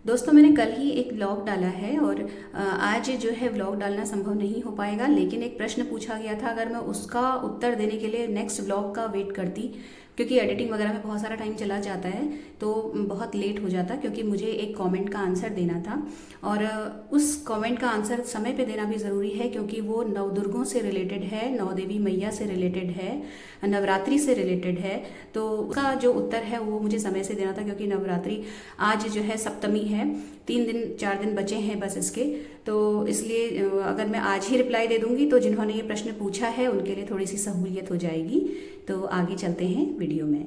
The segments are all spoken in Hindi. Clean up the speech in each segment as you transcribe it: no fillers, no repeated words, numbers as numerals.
दोस्तों, मैंने कल ही एक व्लॉग डाला है और आज जो है व्लॉग डालना संभव नहीं हो पाएगा, लेकिन एक प्रश्न पूछा गया था। अगर मैं उसका उत्तर देने के लिए नेक्स्ट व्लॉग का वेट करती, क्योंकि एडिटिंग वगैरह में बहुत सारा टाइम चला जाता है तो बहुत लेट हो जाता, क्योंकि मुझे एक कमेंट का आंसर देना था और उस कमेंट का आंसर समय पे देना भी ज़रूरी है, क्योंकि वो नवदुर्गों से रिलेटेड है, नौ देवी मैया से रिलेटेड है, नवरात्रि से रिलेटेड है। तो उसका जो उत्तर है वो मुझे समय से देना था, क्योंकि नवरात्रि आज जो है सप्तमी है, 3 दिन 4 दिन बचे हैं बस इसके। तो इसलिए अगर मैं आज ही रिप्लाई दे दूंगी तो जिन्होंने ये प्रश्न पूछा है उनके लिए थोड़ी सी सहूलियत हो जाएगी। तो आगे चलते हैं वीडियो में।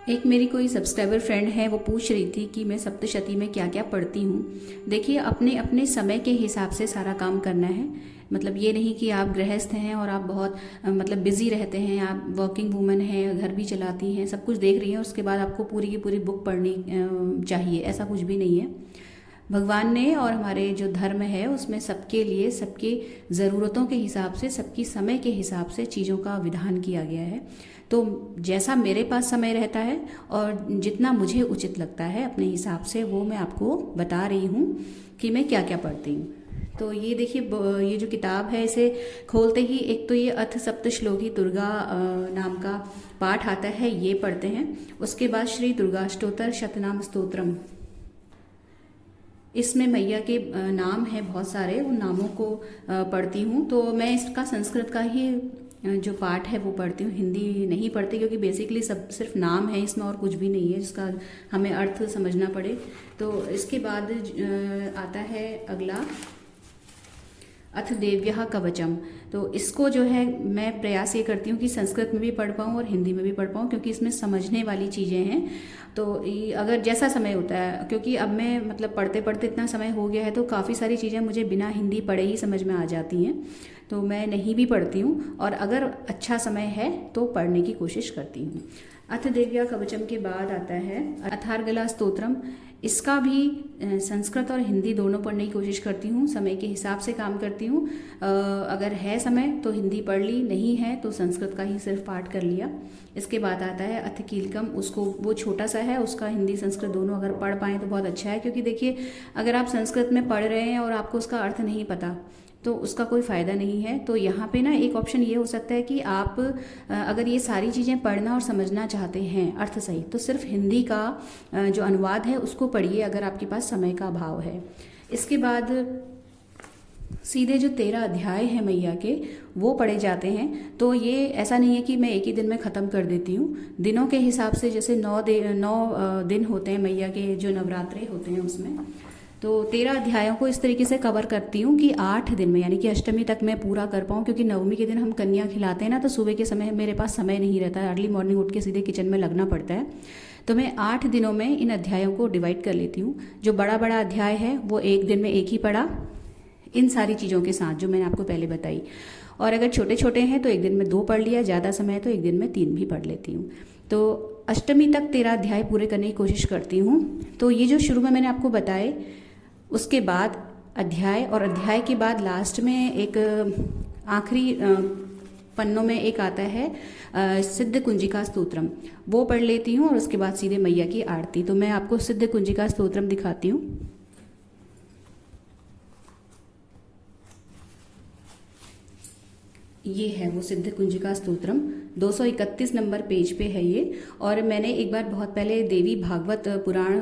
एक मेरी कोई सब्सक्राइबर फ्रेंड है, वो पूछ रही थी कि मैं सप्तशती में क्या क्या पढ़ती हूँ। देखिए, अपने अपने समय के हिसाब से सारा काम करना है। मतलब ये नहीं कि आप गृहस्थ हैं और आप बहुत मतलब बिजी रहते हैं, आप वर्किंग वूमन हैं, घर भी चलाती हैं, सब कुछ देख रही हैं, उसके बाद आपको पूरी की पूरी बुक पढ़नी चाहिए, ऐसा कुछ भी नहीं है। भगवान ने और हमारे जो धर्म है उसमें सबके लिए, सबकी ज़रूरतों के हिसाब से, सबकी समय के हिसाब से चीज़ों का विधान किया गया है। तो जैसा मेरे पास समय रहता है और जितना मुझे उचित लगता है अपने हिसाब से, वो मैं आपको बता रही हूँ कि मैं क्या क्या पढ़ती हूँ। तो ये देखिए, ये जो किताब है, इसे खोलते ही एक तो ये अथ सप्त श्लोकी दुर्गा नाम का पाठ आता है, ये पढ़ते हैं। उसके बाद श्री दुर्गाष्टोत्तर शतनाम स्तोत्रम, इसमें मैया के नाम है बहुत सारे, उन नामों को पढ़ती हूँ। तो मैं इसका संस्कृत का ही जो पाठ है वो पढ़ती हूँ, हिंदी नहीं पढ़ती, क्योंकि बेसिकली सब सिर्फ नाम है इसमें और कुछ भी नहीं है जिसका हमें अर्थ समझना पड़े। तो इसके बाद आता है अगला अथ देव्यः कवचम। तो इसको जो है मैं प्रयास ये करती हूँ कि संस्कृत में भी पढ़ पाऊँ और हिंदी में भी पढ़ पाऊँ, क्योंकि इसमें समझने वाली चीज़ें हैं। तो अगर जैसा समय होता है, क्योंकि अब मैं मतलब पढ़ते पढ़ते इतना समय हो गया है तो काफ़ी सारी चीज़ें मुझे बिना हिंदी पढ़े ही समझ में आ जाती हैं, तो मैं नहीं भी पढ़ती हूँ, और अगर अच्छा समय है तो पढ़ने की कोशिश करती हूँ। अथ देव्या कवचम के बाद आता है अथार्गला स्तोत्रम। इसका भी संस्कृत और हिंदी दोनों पढ़ने की कोशिश करती हूँ, समय के हिसाब से काम करती हूँ। अगर है समय तो हिंदी पढ़ ली, नहीं है तो संस्कृत का ही सिर्फ पाठ कर लिया। इसके बाद आता है अथ कीलकम, उसको वो छोटा सा है, उसका हिंदी संस्कृत दोनों अगर पढ़ पाएँ तो बहुत अच्छा है, क्योंकि देखिए, अगर आप संस्कृत में पढ़ रहे हैं और आपको उसका अर्थ नहीं पता तो उसका कोई फ़ायदा नहीं है। तो यहाँ पे ना एक ऑप्शन ये हो सकता है कि आप अगर ये सारी चीज़ें पढ़ना और समझना चाहते हैं अर्थ सहित, तो सिर्फ हिंदी का जो अनुवाद है उसको पढ़िए, अगर आपके पास समय का अभाव है। इसके बाद सीधे जो 13 अध्याय हैं मैया के, वो पढ़े जाते हैं। तो ये ऐसा नहीं है कि मैं एक ही दिन में ख़त्म कर देती हूँ, दिनों के हिसाब से। जैसे 9 दिन होते हैं मैया के, जो नवरात्रे होते हैं उसमें, तो 13 अध्यायों को इस तरीके से कवर करती हूँ कि 8 दिन में, यानी कि अष्टमी तक मैं पूरा कर पाऊँ, क्योंकि नवमी के दिन हम कन्या खिलाते हैं ना, तो सुबह के समय मेरे पास समय नहीं रहता है, अर्ली मॉर्निंग उठ के सीधे किचन में लगना पड़ता है। तो मैं 8 दिनों में इन अध्यायों को डिवाइड कर लेती हूँ। जो बड़ा बड़ा अध्याय है वो एक दिन में एक ही पढ़ा, इन सारी चीज़ों के साथ जो मैंने आपको पहले बताई। और अगर छोटे छोटे हैं तो एक दिन में 2 पढ़ लिया, ज़्यादा समय है तो एक दिन में 3 भी पढ़ लेती हूँ। तो अष्टमी तक 13 अध्याय पूरे करने की कोशिश करती हूँ। तो ये जो शुरू में मैंने आपको बताए, उसके बाद अध्याय, और अध्याय के बाद लास्ट में एक आखिरी पन्नों में एक आता है सिद्ध कुंजिका स्तोत्रम, वो पढ़ लेती हूँ, और उसके बाद सीधे मैया की आरती। तो मैं आपको सिद्ध कुंजिका स्तोत्रम दिखाती हूँ। ये है वो सिद्ध कुंजिका स्तोत्रम, 231 नंबर पेज पे है ये। और मैंने एक बार बहुत पहले देवी भागवत पुराण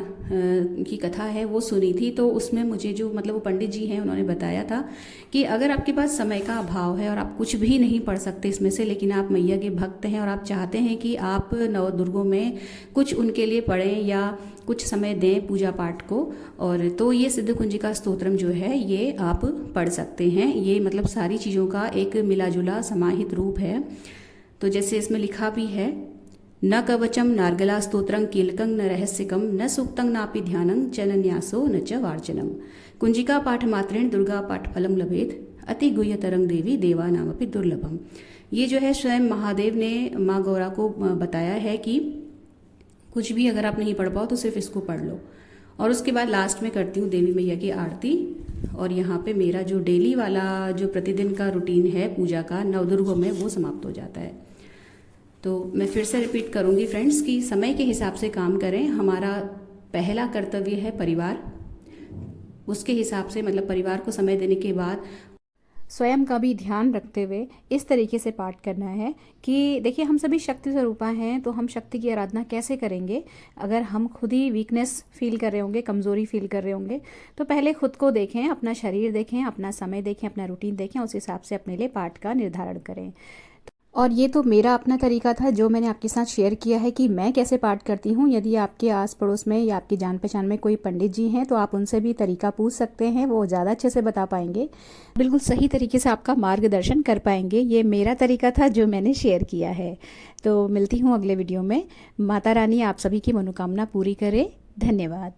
की कथा है वो सुनी थी, तो उसमें मुझे जो मतलब वो पंडित जी हैं उन्होंने बताया था कि अगर आपके पास समय का अभाव है और आप कुछ भी नहीं पढ़ सकते इसमें से, लेकिन आप मैया के भक्त हैं और आप चाहते हैं कि आप नवदुर्गों में कुछ उनके लिए पढ़ें या कुछ समय दें पूजा पाठ को, और तो ये सिद्ध कुंजिका स्तोत्रम जो है ये आप पढ़ सकते हैं। ये मतलब सारी चीज़ों का एक मिला जुला समाहित रूप है। तो जैसे इसमें लिखा भी है, न कवचम नार्गला स्तोत्रं कीलकं न रहस्यकम न सूक्तं नापि ध्यानं चनन्यासो न च वार्चनम, कुंजिका पाठ मात्रेण दुर्गा पाठ फलम लभेत अति गुह्यतरं देवी देवानामपि दुर्लभम। ये जो है स्वयं महादेव ने माँ गौरा को बताया है कि कुछ भी अगर आप नहीं पढ़ पाओ तो सिर्फ इसको पढ़ लो। और उसके बाद लास्ट में करती हूँ देवी मैया की आरती। और यहाँ पे मेरा जो डेली वाला जो प्रतिदिन का रूटीन है पूजा का नवदुर्गों में, वो समाप्त हो जाता है। तो मैं फिर से रिपीट करूँगी फ्रेंड्स कि समय के हिसाब से काम करें। हमारा पहला कर्तव्य है परिवार, उसके हिसाब से मतलब परिवार को समय देने के बाद स्वयं का भी ध्यान रखते हुए इस तरीके से पाठ करना है कि देखिए हम सभी शक्ति स्वरूपा हैं, तो हम शक्ति की आराधना कैसे करेंगे अगर हम खुद ही वीकनेस फील कर रहे होंगे, कमज़ोरी फील कर रहे होंगे। तो पहले खुद को देखें, अपना शरीर देखें, अपना समय देखें, अपना रूटीन देखें, उस हिसाब से अपने लिए पाठ का निर्धारण करें। और ये तो मेरा अपना तरीका था जो मैंने आपके साथ शेयर किया है कि मैं कैसे पाठ करती हूँ। यदि आपके आस पड़ोस में या आपकी जान पहचान में कोई पंडित जी हैं तो आप उनसे भी तरीका पूछ सकते हैं, वो ज़्यादा अच्छे से बता पाएंगे, बिल्कुल सही तरीके से आपका मार्गदर्शन कर पाएंगे। ये मेरा तरीका था जो मैंने शेयर किया है। तो मिलती हूँ अगले वीडियो में। माता रानी आप सभी की मनोकामना पूरी करे। धन्यवाद।